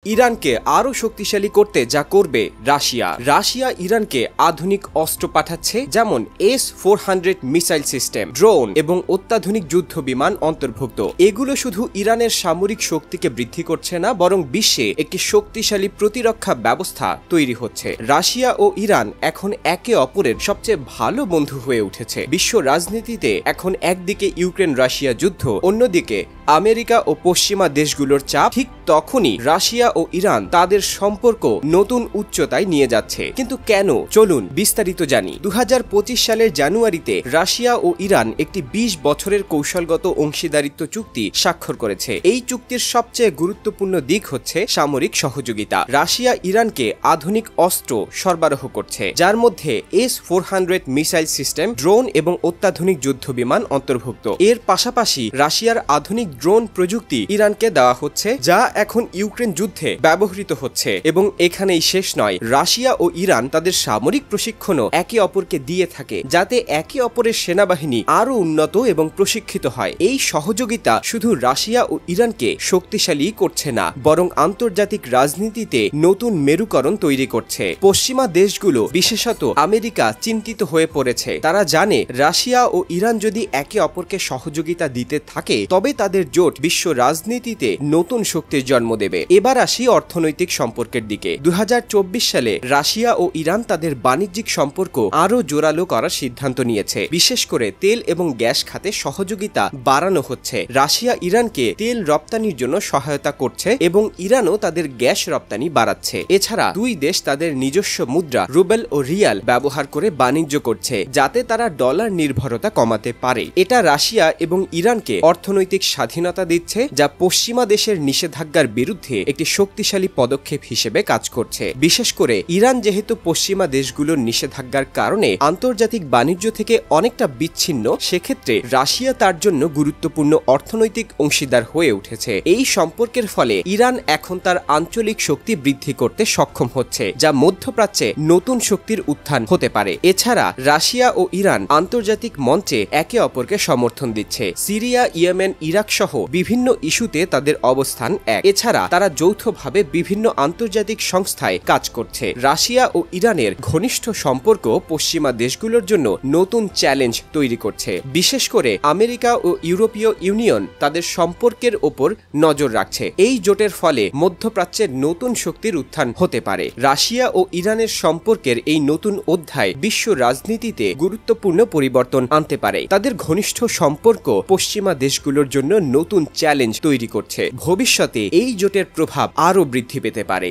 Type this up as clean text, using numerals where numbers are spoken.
ইরানকে আরও শক্তিশালী করতে যা করবে রাশিয়া ইরানকে আধুনিক অস্ত্র পাঠাচ্ছে, যেমন S-400 মিসাইল সিস্টেম, ড্রোন এবং অত্যাধুনিক যুদ্ধ বিমান অন্তর্ভুক্ত। এগুলো শুধু ইরানের সামরিক শক্তিকে বৃদ্ধি করছে না, বরং বিশ্বে একটি শক্তিশালী প্রতিরক্ষা ব্যবস্থা তৈরি হচ্ছে। রাশিয়া ও ইরান এখন একে অপরের সবচেয়ে ভালো বন্ধু হয়ে উঠেছে। বিশ্ব রাজনীতিতে এখন একদিকে ইউক্রেন রাশিয়া যুদ্ধ, অন্যদিকে আমেরিকা ও পশ্চিমা দেশগুলোর চাপ। ঠিক তখনই রাশিয়া ও ইরান তাদের সম্পর্ক নতুন উচ্চতায় নিয়ে যাচ্ছে। কিন্তু কেন? চলুন বিস্তারিত জানি। 2025 সালের জানুয়ারিতে রাশিয়া ও ইরান একটি 20 বছরের কৌশলগত অংশীদারিত্ব চুক্তি স্বাক্ষর করেছে। এই চুক্তির সবচেয়ে গুরুত্বপূর্ণ দিক হচ্ছে সামরিক সহযোগিতা। রাশিয়া ইরানকে আধুনিক অস্ত্র সরবরাহ করছে, যার মধ্যে S-400 মিসাইল সিস্টেম, ড্রোন এবং অত্যাধুনিক যুদ্ধ বিমান অন্তর্ভুক্ত। এর পাশাপাশি রাশিয়ার আধুনিক ড্রোন প্রযুক্তি ইরানকে দেওয়া হচ্ছে, যা এখন ইউক্রেন যুদ্ধে ব্যবহৃত হচ্ছে। এবং এখানেই শেষ নয়, রাশিয়া ও ইরান তাদের সামরিক প্রশিক্ষণও একে অপরকে দিয়ে থাকে, যাতে একে অপরের সেনাবাহিনী আরও উন্নত এবং প্রশিক্ষিত হয়। এই সহযোগিতা শুধু রাশিয়া ও ইরানকে শক্তিশালী করছে না, বরং আন্তর্জাতিক রাজনীতিতে নতুন মেরুকরণ তৈরি করছে। পশ্চিমা দেশগুলো, বিশেষত আমেরিকা, চিন্তিত হয়ে পড়েছে। তারা জানে রাশিয়া ও ইরান যদি একে অপরকে সহযোগিতা দিতে থাকে, তবে তাদের জোট বিশ্ব রাজনীতিতে নতুন শক্তির জন্ম দেবে। এবার আসি অর্থনৈতিক সম্পর্কের দিকে। 2024 সালে রাশিয়া ও ইরান তাদের বাণিজ্যিক সম্পর্ক আরও জোরালো করার সিদ্ধান্ত নিয়েছে। বিশেষ করে তেল এবং গ্যাস খাতে সহযোগিতা বাড়ানো হচ্ছে। রাশিয়া ইরানকে তেল রপ্তানির জন্য সহায়তা করছে এবং ইরানও তাদের গ্যাস রপ্তানি বাড়াচ্ছে। এছাড়া দুই দেশ তাদের নিজস্ব মুদ্রা রুবেল ও রিয়াল ব্যবহার করে বাণিজ্য করছে, যাতে তারা ডলার নির্ভরতা কমাতে পারে। এটা রাশিয়া এবং ইরানকে অর্থনৈতিক স্বাধীনতা দিচ্ছে, যা পশ্চিমা দেশের নিষেধাজ্ঞার বিরুদ্ধে একটি শক্তিশালী পদক্ষেপ হিসেবে কাজ করছে। বিশেষ করে ইরান যেহেতু পশ্চিমা দেশগুলোর নিষেধাজ্ঞার কারণে আন্তর্জাতিক বাণিজ্য থেকে অনেকটা বিচ্ছিন্ন, সেক্ষেত্রে রাশিয়া তার জন্য গুরুত্বপূর্ণ অর্থনৈতিক অংশীদার হয়ে উঠেছে। এই সম্পর্কের ফলে ইরান এখন তার আঞ্চলিক শক্তি বৃদ্ধি করতে সক্ষম হচ্ছে, যা মধ্যপ্রাচ্যে নতুন শক্তির উত্থান হতে পারে। এছাড়া রাশিয়া ও ইরান আন্তর্জাতিক মঞ্চে একে অপরকে সমর্থন দিচ্ছে। সিরিয়া, ইয়েমেন, ইরাক সহ বিভিন্ন ইস্যুতে তাদের অবস্থান এক। এছাড়া তারা যৌথভাবে বিভিন্ন আন্তর্জাতিক সংস্থায় কাজ করছে। রাশিয়া ও ইরানের ঘনিষ্ঠ সম্পর্ক পশ্চিমা দেশগুলোর জন্য নতুন চ্যালেঞ্জ তৈরি করছে। বিশেষ করে আমেরিকা ও ইউরোপীয় ইউনিয়ন তাদের সম্পর্কের ওপর নজর রাখছে। এই জোটের ফলে মধ্যপ্রাচ্যের নতুন শক্তির উত্থান হতে পারে। রাশিয়া ও ইরানের সম্পর্কের এই নতুন অধ্যায় বিশ্ব রাজনীতিতে গুরুত্বপূর্ণ পরিবর্তন আনতে পারে। তাদের ঘনিষ্ঠ সম্পর্ক পশ্চিমা দেশগুলোর জন্য নতুন চ্যালেঞ্জ তৈরি করছে। ভবিষ্যতে এই জোটের প্রভাব আরও বৃদ্ধি পেতে পারে।